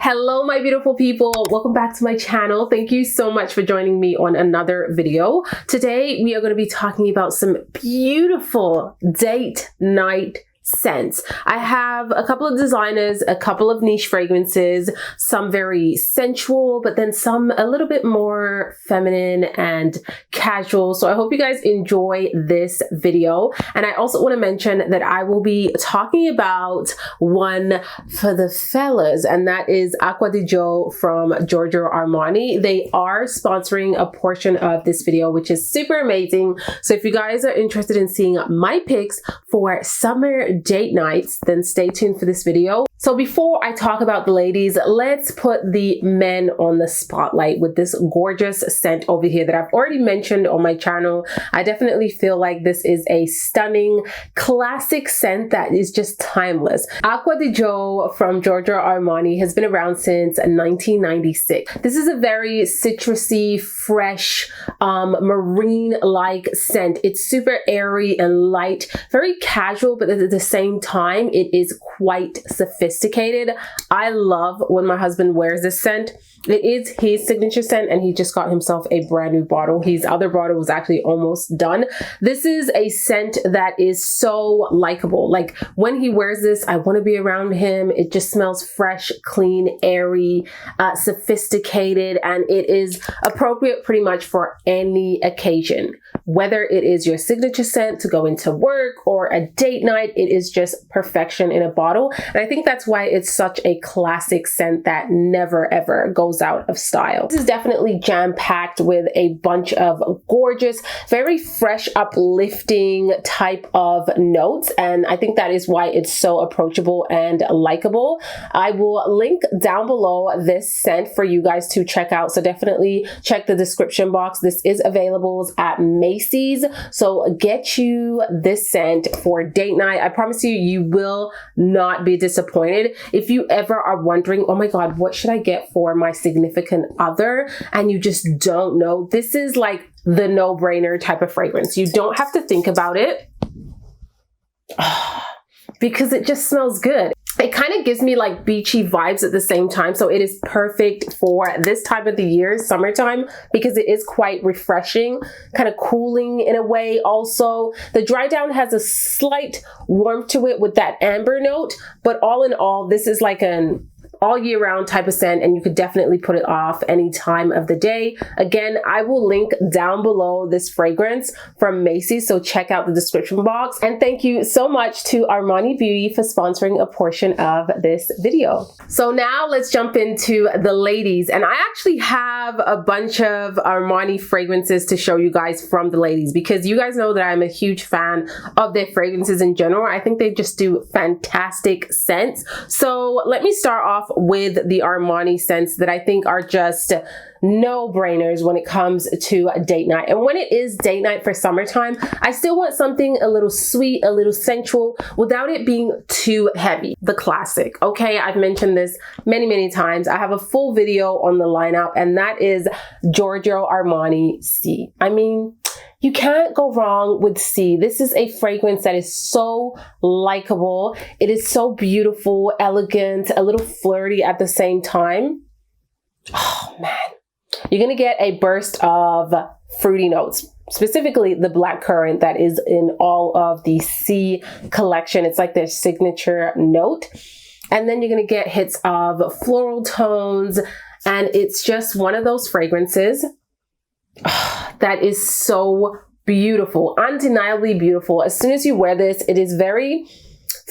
Hello my beautiful people, welcome back to my channel. Thank you so much for joining me on another video. Today we are going to be talking about some beautiful date night scents. I have a couple of designers, a couple of niche fragrances, some very sensual, but then some a little bit more feminine and casual. So I hope you guys enjoy this video. And I also want to mention that I will be talking about one for the fellas, and that is Acqua di Gio from Giorgio Armani. They are sponsoring a portion of this video, which is super amazing. So if you guys are interested in seeing my picks for summer date nights, then stay tuned for this video. So before I talk about the ladies, let's put the men on the spotlight with this gorgeous scent over here that I've already mentioned on my channel. I definitely feel like this is a stunning classic scent that is just timeless. Acqua di Gio from Giorgio Armani has been around since 1996. This is a very citrusy, fresh, marine-like scent. It's super airy and light, very casual, but at the same time, it is quite sophisticated. I love when my husband wears this scent. It is his signature scent, and he just got himself a brand new bottle. His other bottle was actually almost done. This is a scent that is so likable. Like when he wears this, I want to be around him. It just smells fresh, clean, airy, sophisticated, and it is appropriate pretty much for any occasion. Whether it is your signature scent to go into work or a date night, it is just perfection in a bottle. And I think that's why it's such a classic scent that never ever goes out of style. This is definitely jam-packed with a bunch of gorgeous, very fresh, uplifting type of notes. And I think that is why it's so approachable and likable. I will link down below this scent for you guys to check out. So definitely check the description box. This is available at Macy's. So get you this scent for date night. I promise you, you will not be disappointed. If you ever are wondering, oh my God, what should I get for my significant other? And you just don't know, this is like the no-brainer type of fragrance. You don't have to think about it because it just smells good. It kind of gives me like beachy vibes at the same time. So it is perfect for this time of the year, summertime, because it is quite refreshing, kind of cooling in a way. Also, the dry down has a slight warmth to it with that amber note, but all in all, this is like an all year round type of scent, and you could definitely put it off any time of the day. Again, I will link down below this fragrance from Macy's, so check out the description box. And thank you so much to Armani Beauty for sponsoring a portion of this video. So now let's jump into the ladies, and I actually have a bunch of Armani fragrances to show you guys from the ladies, because you guys know that I'm a huge fan of their fragrances in general. I think they just do fantastic scents. So let me start off with the Armani scents that I think are just no-brainers when it comes to a date night. And when it is date night for summertime, I still want something a little sweet, a little sensual, without it being too heavy. The classic, okay? I've mentioned this many times. I have a full video on the lineup, and that is Giorgio Armani C. I mean, you can't go wrong with C. This is a fragrance that is so likable. It is so beautiful, elegant, a little flirty at the same time. Oh man. You're gonna get a burst of fruity notes, specifically the blackcurrant that is in all of the C collection. It's like their signature note. And then you're gonna get hits of floral tones, and it's just one of those fragrances that is so beautiful, undeniably beautiful. As soon as you wear this, it is very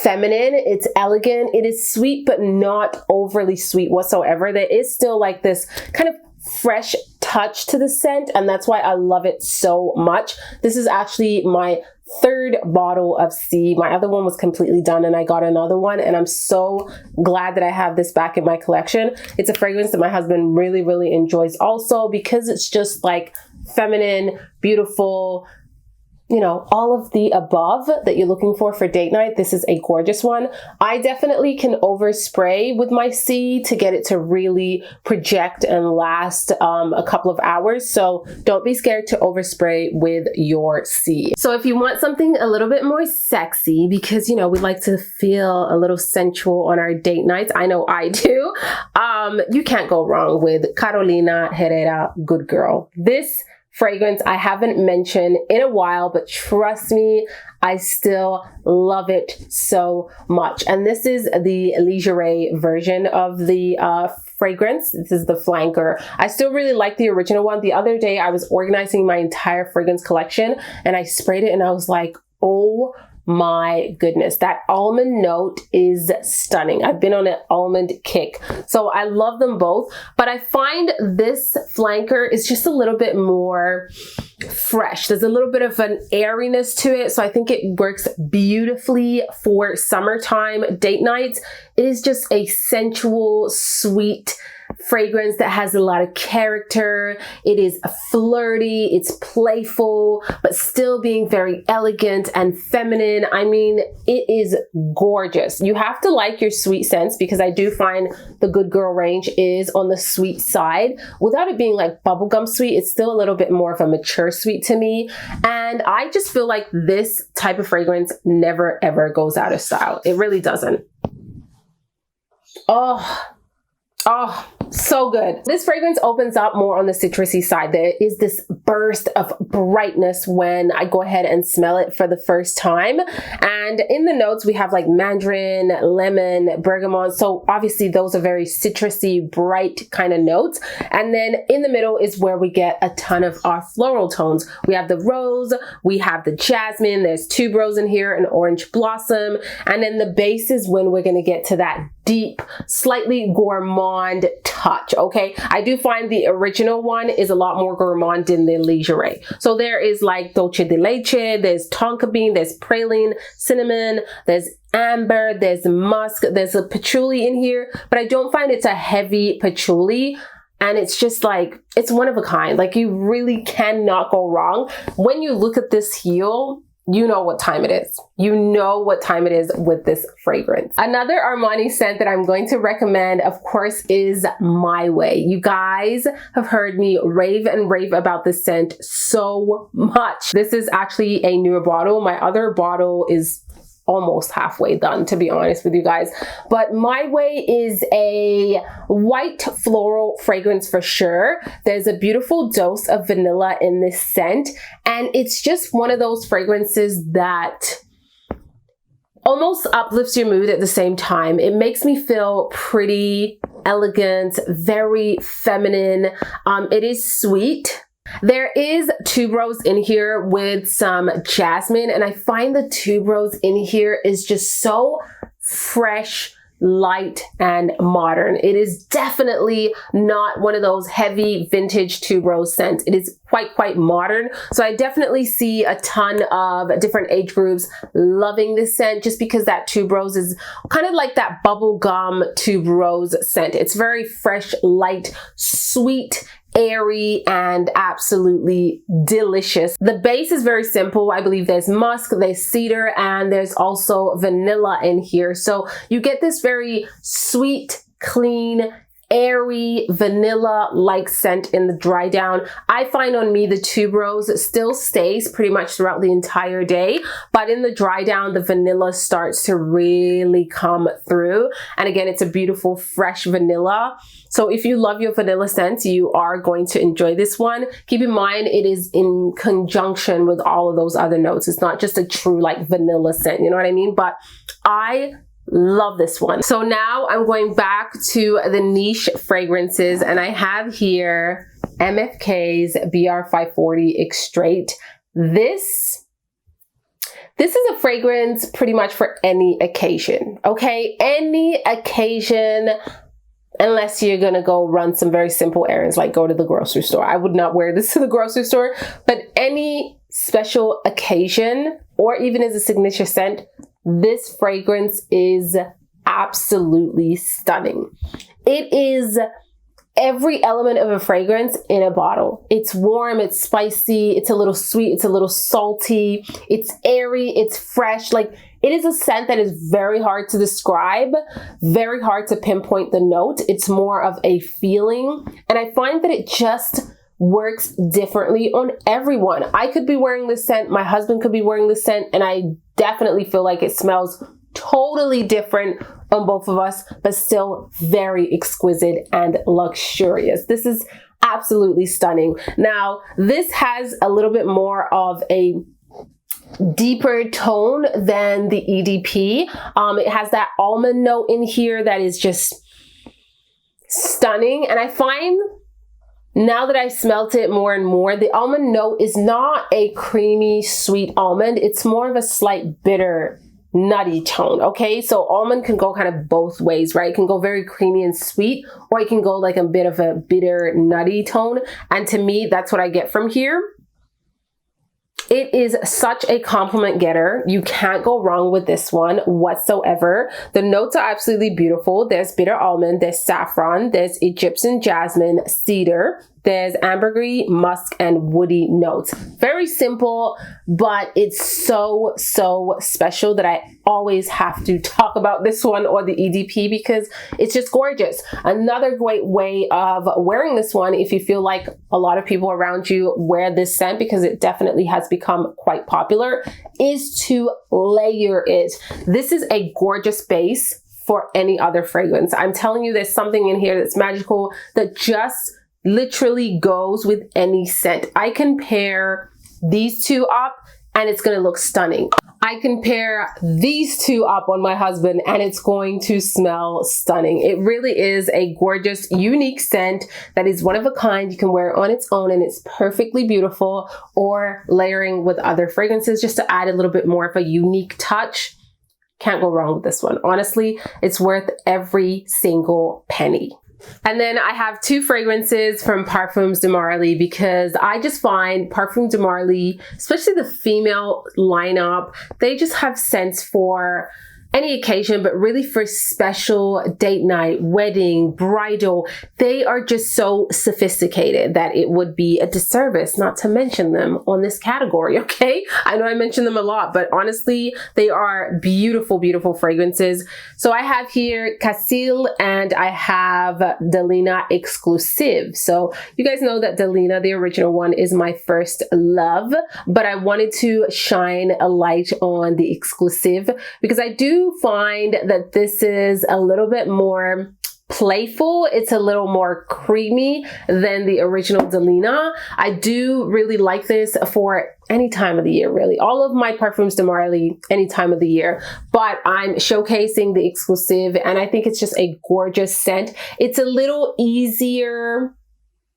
feminine, it's elegant, it is sweet, but not overly sweet whatsoever. There is still like this kind of fresh touch to the scent, and that's why I love it so much. This is actually my third bottle of C. My other one was completely done, and I got another one, and I'm so glad that I have this back in my collection. It's a fragrance that my husband really enjoys also, because it's just like feminine, beautiful, you know, all of the above that you're looking for date night, this is a gorgeous one. I definitely can overspray with my C to get it to really project and last a couple of hours. So don't be scared to overspray with your C. So if you want something a little bit more sexy, because, you know, we like to feel a little sensual on our date nights, I know I do, you can't go wrong with Carolina Herrera Good Girl. This fragrance I haven't mentioned in a while, but trust me, I still love it so much. And this is the lingerie version of the fragrance. This is the flanker. I still really like the original one. The other day I was organizing my entire fragrance collection and I sprayed it and I was like, oh my goodness, that almond note is stunning. I've been on an almond kick. So I love them both, but I find this flanker is just a little bit more fresh. There's a little bit of an airiness to it. So I think it works beautifully for summertime date nights. It is just a sensual, sweet fragrance that has a lot of character. It is flirty, it's playful, but still being very elegant and feminine. I mean, it is gorgeous. You have to like your sweet scents, because I do find the Good Girl range is on the sweet side. Without it being like bubblegum sweet, it's still a little bit more of a mature sweet to me. And I just feel like this type of fragrance never ever goes out of style. It really doesn't. Oh, so good. This fragrance opens up more on the citrusy side. There is this burst of brightness when I go ahead and smell it for the first time. And in the notes, we have like mandarin, lemon, bergamot. So obviously those are very citrusy, bright kind of notes. And then in the middle is where we get a ton of our floral tones. We have the rose, we have the jasmine, there's tuberose in here, an orange blossom. And then the base is when we're going to get to that deep, slightly gourmand touch. Okay, I do find the original one is a lot more gourmand than the lingerie. So there is like dulce de leche, there's tonka bean, there's praline, cinnamon, there's amber, there's musk, there's a patchouli in here, but I don't find it's a heavy patchouli. And it's just like, it's one of a kind. Like, you really cannot go wrong. When you look at this heel, you know what time it is. You know what time it is with this fragrance. Another Armani scent that I'm going to recommend, of course, is My Way. You guys have heard me rave and rave about this scent so much. This is actually a newer bottle. My other bottle is almost halfway done, to be honest with you guys. But My Way is a white floral fragrance for sure. There's a beautiful dose of vanilla in this scent. And it's just one of those fragrances that almost uplifts your mood at the same time. It makes me feel pretty elegant, very feminine. It is sweet. There is tuberose in here with some jasmine, and I find the tuberose in here is just so fresh, light, and modern. It is definitely not one of those heavy vintage tuberose scents. It is quite modern. So I definitely see a ton of different age groups loving this scent, just because that tuberose is kind of like that bubblegum tuberose scent. It's very fresh, light, sweet, airy, and absolutely delicious. The base is very simple. I believe there's musk, there's cedar, and there's also vanilla in here. So you get this very sweet, clean, airy, vanilla-like scent in the dry down. I find on me the tuberose still stays pretty much throughout the entire day, but in the dry down, the vanilla starts to really come through. And again, it's a beautiful, fresh vanilla. So if you love your vanilla scents, you are going to enjoy this one. Keep in mind, it is in conjunction with all of those other notes. It's not just a true like vanilla scent, you know what I mean? But I love this one. So now I'm going back to the niche fragrances, and I have here MFK's BR 540 Extrait. This is a fragrance pretty much for any occasion, okay? Any occasion, unless you're gonna go run some very simple errands, like go to the grocery store. I would not wear this to the grocery store, but any special occasion, or even as a signature scent, this fragrance is absolutely stunning. It is every element of a fragrance in a bottle. It's warm, it's spicy, it's a little sweet, it's a little salty, it's airy, it's fresh. Like, it is a scent that is very hard to describe, very hard to pinpoint the note. It's more of a feeling. And I find that it just works differently on everyone. I could be wearing this scent, my husband could be wearing this scent, and I definitely feel like it smells totally different on both of us, but still very exquisite and luxurious. This is absolutely stunning. Now, this has a little bit more of a deeper tone than the EDP. It has that almond note in here that is just stunning. And I find now that I've smelt it more and more, the almond note is not a creamy, sweet almond. It's more of a slight bitter, nutty tone. Okay, so almond can go kind of both ways, right? It can go very creamy and sweet, or it can go like a bit of a bitter, nutty tone. And to me, that's what I get from here. It is such a compliment getter. You can't go wrong with this one whatsoever. The notes are absolutely beautiful. There's bitter almond, there's saffron, there's Egyptian jasmine, cedar, there's ambergris, musk, and woody notes. Very simple, but it's so, so special that I always have to talk about this one or the EDP because it's just gorgeous. Another great way of wearing this one, if you feel like a lot of people around you wear this scent, because it definitely has become quite popular, is to layer it. This is a gorgeous base for any other fragrance. I'm telling you, there's something in here that's magical that just literally goes with any scent. I can pair these two up and it's going to look stunning. I can pair these two up on my husband and it's going to smell stunning. It really is a gorgeous, unique scent that is one of a kind. You can wear it on its own and it's perfectly beautiful, or layering with other fragrances just to add a little bit more of a unique touch. Can't go wrong with this one. Honestly, it's worth every single penny. And then I have two fragrances from Parfums de Marly, because I just find Parfums de Marly, especially the female lineup, they just have scents for any occasion, but really for special date night, wedding, bridal. They are just so sophisticated that it would be a disservice not to mention them on this category, okay? I know I mention them a lot, but honestly, they are beautiful, beautiful fragrances. So I have here Casil and I have Delina Exclusive. So you guys know that Delina, the original one, is my first love, but I wanted to shine a light on the Exclusive because I do find that this is a little bit more playful. It's a little more creamy than the original Delina. I do really like this for any time of the year, really. All of my Parfums de Marly, any time of the year. But I'm showcasing the Exclusive, and I think it's just a gorgeous scent. It's a little easier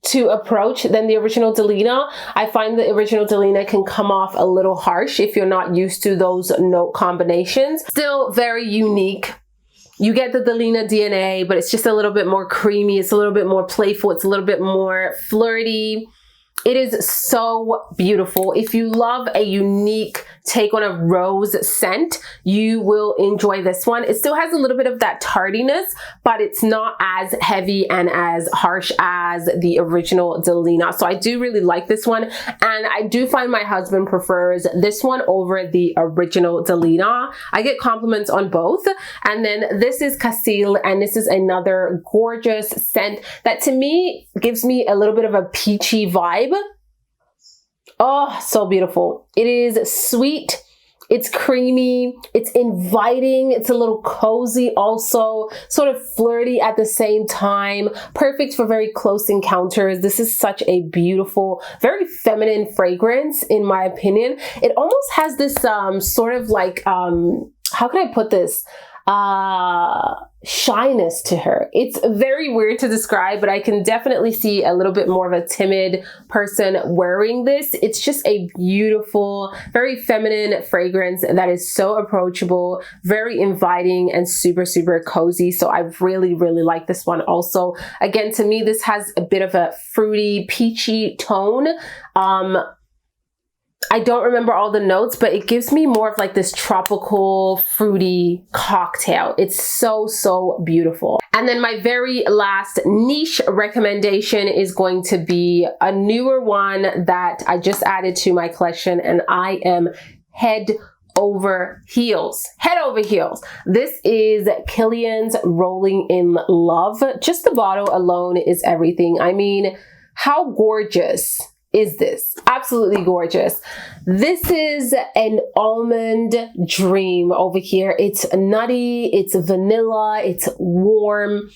to approach than the original Delina. I find the original Delina can come off a little harsh if you're not used to those note combinations. Still very unique. You get the Delina DNA, but it's just a little bit more creamy. It's a little bit more playful. It's a little bit more flirty. It is so beautiful. If you love a unique take on a rose scent, you will enjoy this one. It still has a little bit of that tardiness, but it's not as heavy and as harsh as the original Delina. So I do really like this one. And I do find my husband prefers this one over the original Delina. I get compliments on both. And then this is Casil, and this is another gorgeous scent that to me gives me a little bit of a peachy vibe. Oh, so beautiful. It is sweet. It's creamy. It's inviting. It's a little cozy also, sort of flirty at the same time. Perfect for very close encounters. This is such a beautiful, very feminine fragrance, in my opinion. It almost has this sort of like, how can I put this? Shyness to her. It's very weird to describe, but I can definitely see a little bit more of a timid person wearing this. It's just a beautiful, very feminine fragrance that is so approachable, very inviting, and super, super cozy. So I really, really like this one also. Again, to me, this has a bit of a fruity, peachy tone. I don't remember all the notes, but it gives me more of like this tropical, fruity cocktail. It's so, so beautiful. And then my very last niche recommendation is going to be a newer one that I just added to my collection, and I am head over heels. Head over heels. This is Kilian's Rolling in Love. Just the bottle alone is everything. I mean, how gorgeous is this? Absolutely gorgeous. This is an almond dream over here. It's nutty, it's vanilla, it's warm,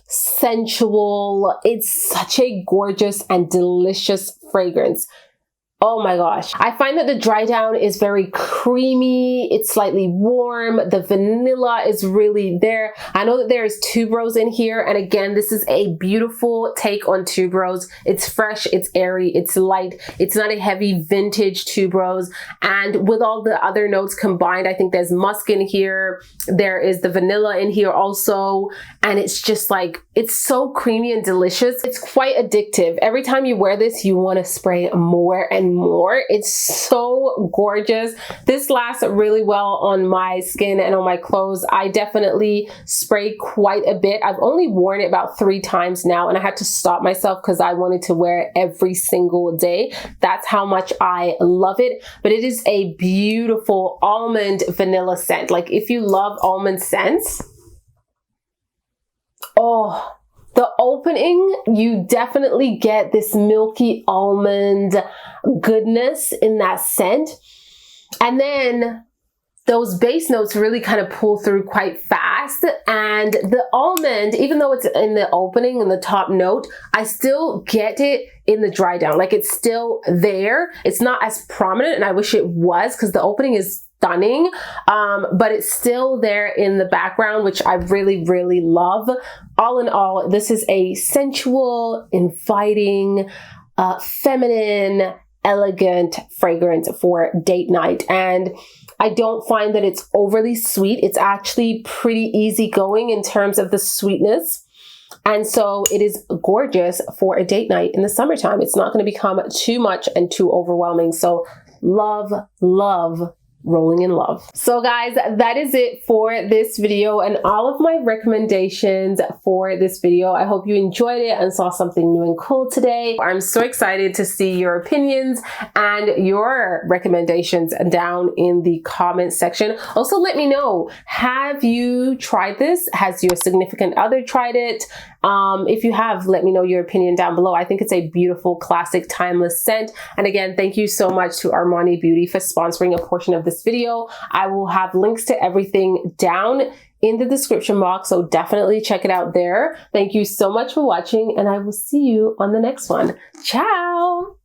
sensual. It's such a gorgeous and delicious fragrance. Oh my gosh. I find that the dry down is very creamy. It's slightly warm. The vanilla is really there. I know that there's tuberose in here. And again, this is a beautiful take on tuberose. It's fresh, it's airy, it's light. It's not a heavy vintage tuberose. And with all the other notes combined, I think there's musk in here. There is the vanilla in here also. And it's just like, it's so creamy and delicious. It's quite addictive. Every time you wear this, you want to spray more and more. It's so gorgeous. This lasts really well on my skin and on my clothes. I definitely spray quite a bit. I've only worn it about 3 times now, and I had to stop myself because I wanted to wear it every single day. That's how much I love it. But it is a beautiful almond vanilla scent. Like if you love almond scents, oh, the opening, you definitely get this milky almond goodness in that scent. And then those base notes really kind of pull through quite fast. And the almond, even though it's in the opening and the top note, I still get it in the dry down. Like it's still there. It's not as prominent, and I wish it was, because the opening is stunning, but it's still there in the background, which I really, really love. All in all, this is a sensual, inviting, feminine, elegant fragrance for date night. And I don't find that it's overly sweet. It's actually pretty easygoing in terms of the sweetness. And so it is gorgeous for a date night in the summertime. It's not going to become too much and too overwhelming. So love, love Rolling in Love. So guys, that is it for this video and all of my recommendations for this video. I hope you enjoyed it and saw something new and cool today. I'm so excited to see your opinions and your recommendations down in the comment section. Also, let me know, have you tried this? Has your significant other tried it? If you have, let me know your opinion down below. I think it's a beautiful, classic, timeless scent. And again, thank you so much to Armani Beauty for sponsoring a portion of this video. I will have links to everything down in the description box, so definitely check it out there. Thank you so much for watching, and I will see you on the next one. Ciao!